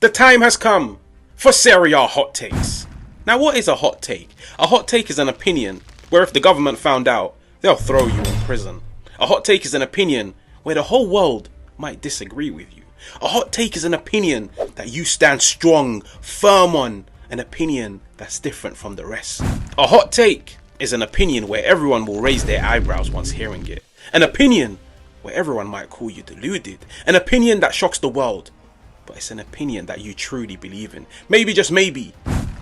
The time has come for Serie A hot takes. Now, what is a hot take? A hot take is an opinion where if the government found out, they'll throw you in prison. A hot take is an opinion where the whole world might disagree with you. A hot take is an opinion that you stand strong, firm on, an opinion that's different from the rest. A hot take is an opinion where everyone will raise their eyebrows once hearing it. An opinion where everyone might call you deluded. An opinion that shocks the world. But it's an opinion that you truly believe in. Maybe, just maybe,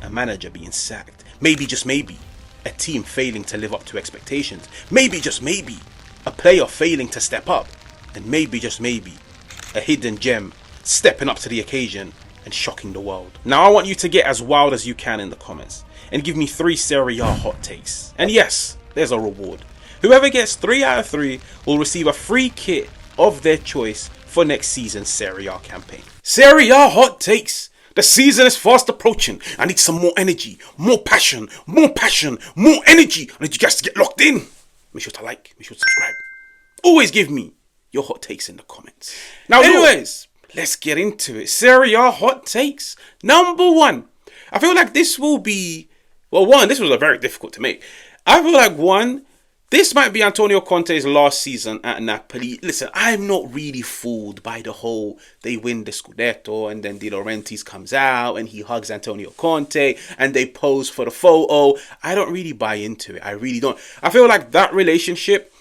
a manager being sacked. Maybe, just maybe, a team failing to live up to expectations. Maybe, just maybe, a player failing to step up. And maybe, just maybe, a hidden gem stepping up to the occasion and shocking the world. Now I want you to get as wild as you can in the comments and give me 3 Serie A hot takes. And yes, there's a reward. Whoever gets 3 out of 3 will receive a free kit of their choice for next season's Serie A campaign. Serie A hot takes. The season is fast approaching. I need some more energy, more passion, more energy. I need you guys to get locked in. Make sure to like, make sure to subscribe. Always give me your hot takes in the comments. Now, anyways, let's get into it. Serie A hot takes. Number 1. I feel like this will be, well, this was a very difficult to make. I feel like this might be Antonio Conte's last season at Napoli. Listen, I'm not really fooled by the whole they win the Scudetto and then De Laurentiis comes out and he hugs Antonio Conte and they pose for the photo. I don't really buy into it. I really don't. I feel like that relationship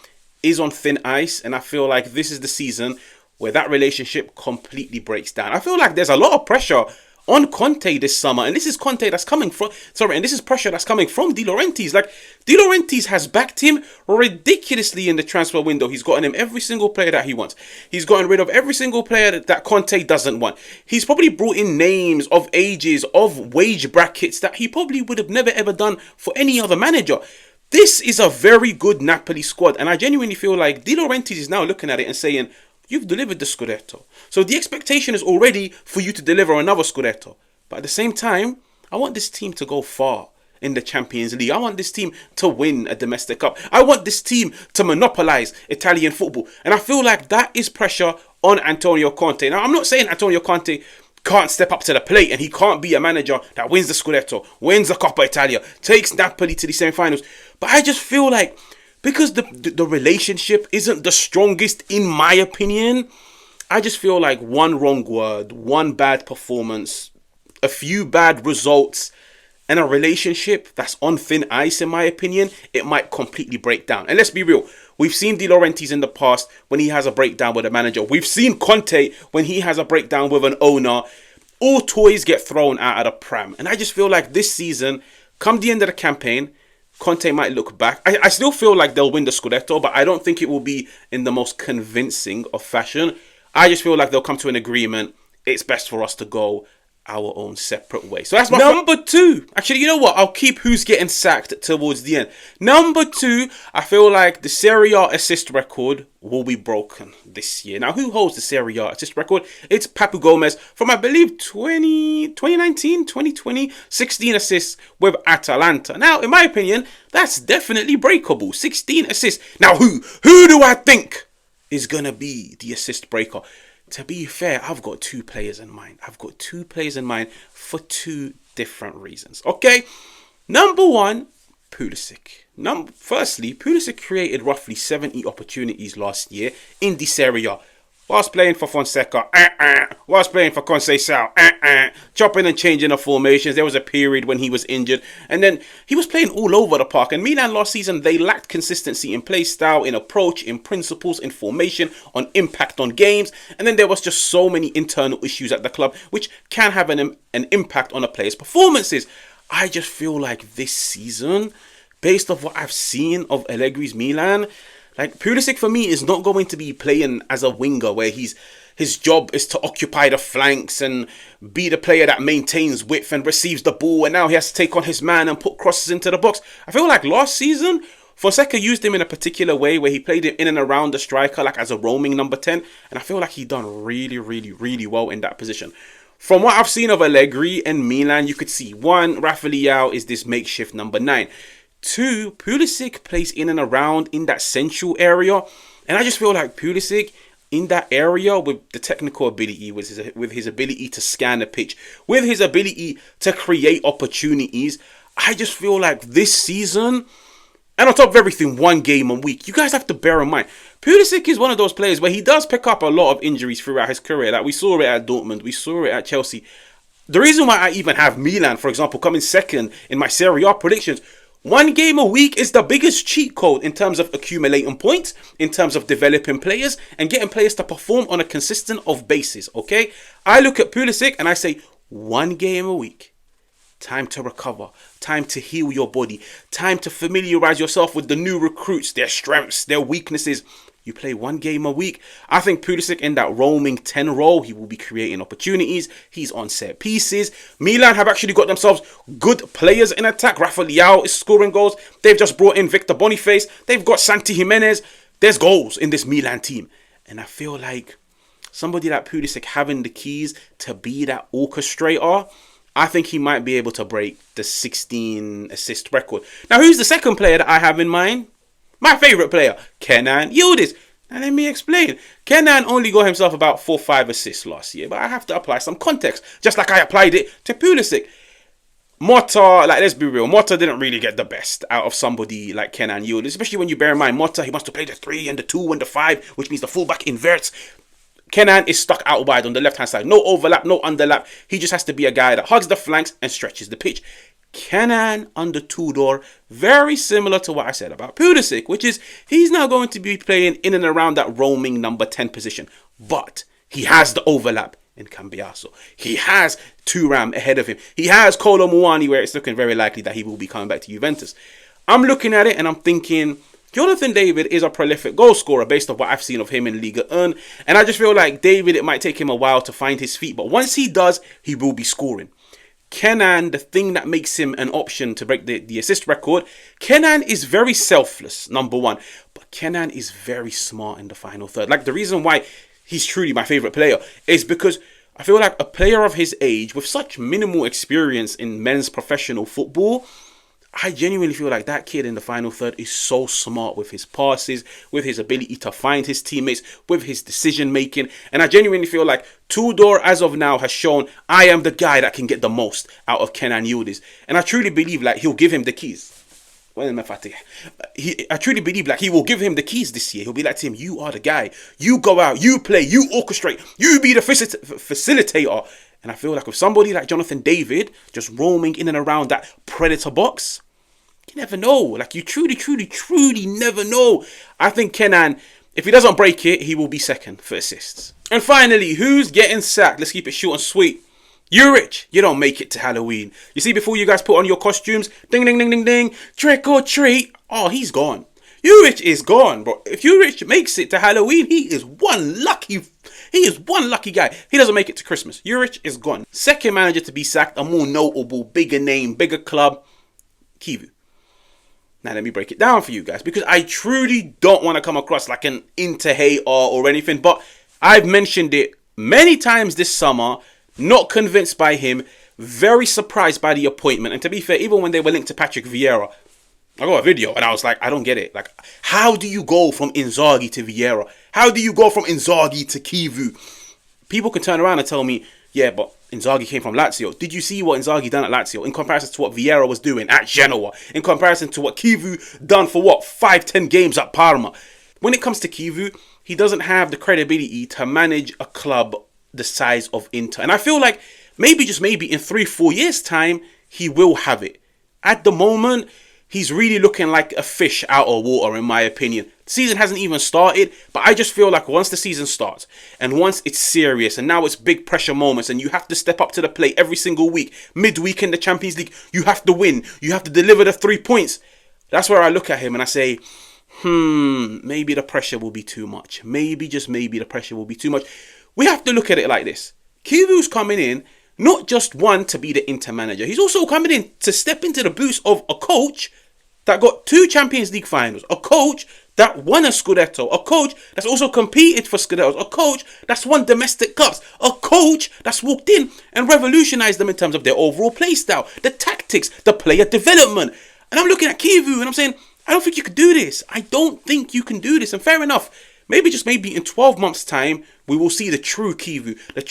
is on thin ice, and I feel like this is the season where that relationship completely breaks down. I feel like there's a lot of pressure on Conte this summer, and this is Conte that's coming from, and this is pressure that's coming from De Laurentiis. Like, De Laurentiis has backed him ridiculously in the transfer window. He's gotten him every single player that he wants. He's gotten rid of every single player that Conte doesn't want. He's probably brought in names of ages, of wage brackets that he probably would have never ever done for any other manager. This is a very good Napoli squad, and I genuinely feel like De Laurentiis is now looking at it and saying, you've delivered the Scudetto. So the expectation is already for you to deliver another Scudetto. But at the same time, I want this team to go far in the Champions League. I want this team to win a domestic cup. I want this team to monopolize Italian football. And I feel like that is pressure on Antonio Conte. Now, I'm not saying Antonio Conte can't step up to the plate and he can't be a manager that wins the Scudetto, wins the Coppa Italia, takes Napoli to the semi-finals. But I just feel like, because the relationship isn't the strongest in my opinion, I just feel like one wrong word, one bad performance, a few bad results, and a relationship that's on thin ice in my opinion, it might completely break down. And let's be real, we've seen De Laurentiis in the past when he has a breakdown with a manager. We've seen Conte when he has a breakdown with an owner. All toys get thrown out of the pram. And I just feel like this season, come the end of the campaign, Conte might look back. I still feel like they'll win the Scudetto, but I don't think it will be in the most convincing of fashion. I just feel like they'll come to an agreement. It's best for us to go our own separate way. So that's my number 2. Actually, you know what? I'll keep who's getting sacked towards the end. Number 2, I feel like the Serie A assist record will be broken this year. Now, who holds the Serie A assist record? It's Papu Gomez from, I believe, 2019, 2020, 16 assists with Atalanta. Now, in my opinion, that's definitely breakable. 16 assists. Now, who do I think is going to be the assist breaker? To be fair, I've got 2 players in mind. I've got 2 players in mind for 2 different reasons. Okay, number 1, Pulisic. Firstly, Pulisic created roughly 70 opportunities last year in the Serie A. Whilst playing for Fonseca, whilst playing for Conceição, chopping and changing the formations. There was a period when he was injured, and then he was playing all over the park. And Milan last season, they lacked consistency in play style, in approach, in principles, in formation, on impact on games. And then there was just so many internal issues at the club, which can have an impact on a player's performances. I just feel like this season, based off what I've seen of Allegri's Milan, like, Pulisic for me is not going to be playing as a winger where his job is to occupy the flanks and be the player that maintains width and receives the ball, and now he has to take on his man and put crosses into the box. I feel like last season, Fonseca used him in a particular way where he played him in and around the striker, like as a roaming number 10, and I feel like he done really, really, really well in that position. From what I've seen of Allegri and Milan, you could see, 1, Rafa Leao is this makeshift number 9. 2, Pulisic plays in and around in that central area. And I just feel like Pulisic, in that area with the technical ability, with his ability to scan the pitch, with his ability to create opportunities. I just feel like this season, and on top of everything, one game a week. You guys have to bear in mind, Pulisic is one of those players where he does pick up a lot of injuries throughout his career. Like we saw it at Dortmund, we saw it at Chelsea. The reason why I even have Milan, for example, coming second in my Serie A predictions, one game a week is the biggest cheat code in terms of accumulating points, in terms of developing players, and getting players to perform on a consistent basis, okay? I look at Pulisic and I say, one game a week. Time to recover, time to heal your body, time to familiarize yourself with the new recruits, their strengths, their weaknesses. You play one game a week. I think Pulisic in that roaming 10 role, he will be creating opportunities. He's on set pieces. Milan have actually got themselves good players in attack. Rafa Leao is scoring goals. They've just brought in Victor Boniface. They've got Santi Jimenez. There's goals in this Milan team. And I feel like somebody like Pulisic having the keys to be that orchestrator, I think he might be able to break the 16 assist record. Now, who's the second player that I have in mind? My favourite player, Kenan Yildiz. Now, let me explain. Kenan only got himself about 4-5 assists last year, but I have to apply some context, just like I applied it to Pulisic. Motta, like, let's be real, Motta didn't really get the best out of somebody like Kenan Yildiz, especially when you bear in mind, Motta, he wants to play the 3 and the 2 and the 5, which means the fullback inverts. Kenan is stuck out wide on the left-hand side. No overlap, no underlap. He just has to be a guy that hugs the flanks and stretches the pitch. Kenan under Tudor, very similar to what I said about Pulisic, which is he's now going to be playing in and around that roaming number 10 position. But he has the overlap in Cambiaso. He has Thuram ahead of him. He has Kolo Muani, where it's looking very likely that he will be coming back to Juventus. I'm looking at it and I'm thinking, Jonathan David is a prolific goal scorer based on what I've seen of him in Liga 1. And I just feel like David, it might take him a while to find his feet. But once he does, he will be scoring. Kenan, the thing that makes him an option to break the assist record, Kenan is very selfless, number one. But Kenan is very smart in the final third. Like, the reason why he's truly my favourite player is because I feel like a player of his age with such minimal experience in men's professional football, I genuinely feel like that kid in the final third is so smart with his passes, with his ability to find his teammates, with his decision making. And I genuinely feel like Tudor, as of now, has shown I am the guy that can get the most out of Kenan Yildiz. And I truly believe like he'll give him the keys. I truly believe like he will give him the keys this year. He'll be like to him, you are the guy. You go out, you play, you orchestrate, you be the facilitator. And I feel like with somebody like Jonathan David just roaming in and around that predator box, you never know. Like, you truly never know. I think Kenan, if he doesn't break it, he will be second for assists. And finally, who's getting sacked? Let's keep it short and sweet. Juric, you don't make it to Halloween. You see, before you guys put on your costumes, ding, ding, ding, ding, ding, trick or treat. Oh, he's gone. Juric is gone, bro. If Juric makes it to Halloween, he is one lucky guy. He doesn't make it to Christmas. Juric is gone. Second manager to be sacked, a more notable, bigger name, bigger club, Kivu. Now let me break it down for you guys, because I truly don't want to come across like an Inter hater or anything, but I've mentioned it many times this summer, not convinced by him, very surprised by the appointment. And to be fair, even when they were linked to Patrick Vieira, I got a video and I was like, I don't get it. Like, how do you go from Inzaghi to Vieira? How do you go from Inzaghi to Kivu? People can turn around and tell me, yeah, but Inzaghi came from Lazio. Did you see what Inzaghi done at Lazio in comparison to what Vieira was doing at Genoa? In comparison to what Kivu done for what? 5-10 games at Parma? When it comes to Kivu, he doesn't have the credibility to manage a club the size of Inter. And I feel like maybe, just maybe, in 3-4 years' time, he will have it. At the moment, he's really looking like a fish out of water, in my opinion. The season hasn't even started, but I just feel like once the season starts, and once it's serious, and now it's big pressure moments, and you have to step up to the plate every single week, midweek in the Champions League, you have to win, you have to deliver the 3 points. That's where I look at him and I say, maybe the pressure will be too much. Maybe, just maybe, the pressure will be too much. We have to look at it like this. Kivu's coming in, not just one to be the Inter manager. He's also coming in to step into the boots of a coach that got 2 Champions League finals. A coach that won a Scudetto. A coach that's also competed for Scudettos. A coach that's won domestic cups. A coach that's walked in and revolutionized them in terms of their overall play style, the tactics, the player development. And I'm looking at Kivu and I'm saying, I don't think you can do this. I don't think you can do this. And fair enough, Maybe, just maybe in 12 months' time, we will see the true Kivu, the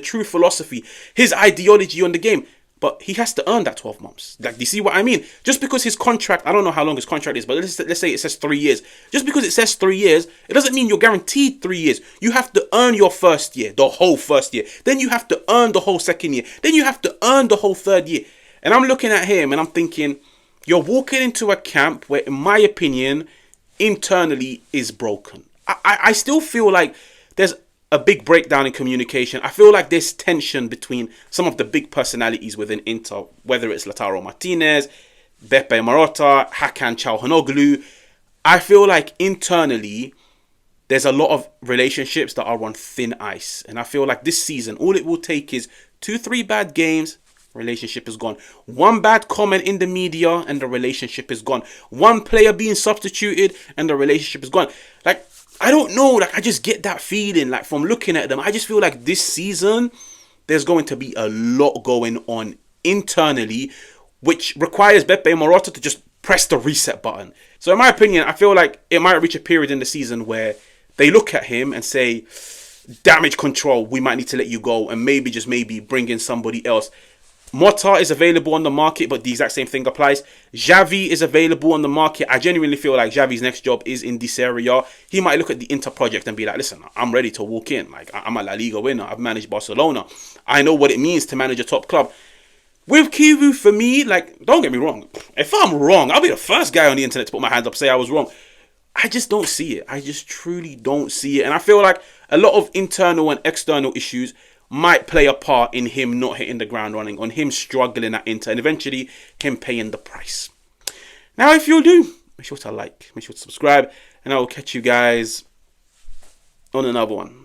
true philosophy, his ideology on the game. But he has to earn that 12 months. Like, do you see what I mean? Just because his contract, I don't know how long his contract is, but let's say it says 3 years. Just because it says 3 years, it doesn't mean you're guaranteed 3 years. You have to earn your first year, the whole first year. Then you have to earn the whole second year. Then you have to earn the whole third year. And I'm looking at him and I'm thinking, you're walking into a camp where, in my opinion, internally is broken. I still feel like there's a big breakdown in communication. I feel like there's tension between some of the big personalities within Inter, whether it's Lautaro Martinez, Beppe Marotta, Hakan Çalhanoğlu. I feel like internally there's a lot of relationships that are on thin ice. And I feel like this season, all it will take is 2-3 bad games, relationship is gone. One bad comment in the media and the relationship is gone. One player being substituted and the relationship is gone. Like, I don't know, like, I just get that feeling, like, from looking at them. I just feel like this season there's going to be a lot going on internally, which requires Beppe Marotta to just press the reset button. So in my opinion, I feel like it might reach a period in the season where they look at him and say, damage control, we might need to let you go, and maybe, just maybe, bring in somebody else. Motta is available on the market, but the exact same thing applies. Xavi is available on the market. I genuinely feel like Xavi's next job is in the Serie A. He might look at the Inter project and be like, listen, I'm ready to walk in. Like, I'm a La Liga winner. I've managed Barcelona. I know what it means to manage a top club. With Kivu, for me, like, don't get me wrong. If I'm wrong, I'll be the first guy on the internet to put my hand up and say I was wrong. I just don't see it. I just truly don't see it. And I feel like a lot of internal and external issues might play a part in him not hitting the ground running, on him struggling at Inter, and eventually him paying the price. Now, if you do, make sure to like, make sure to subscribe, and I will catch you guys on another one.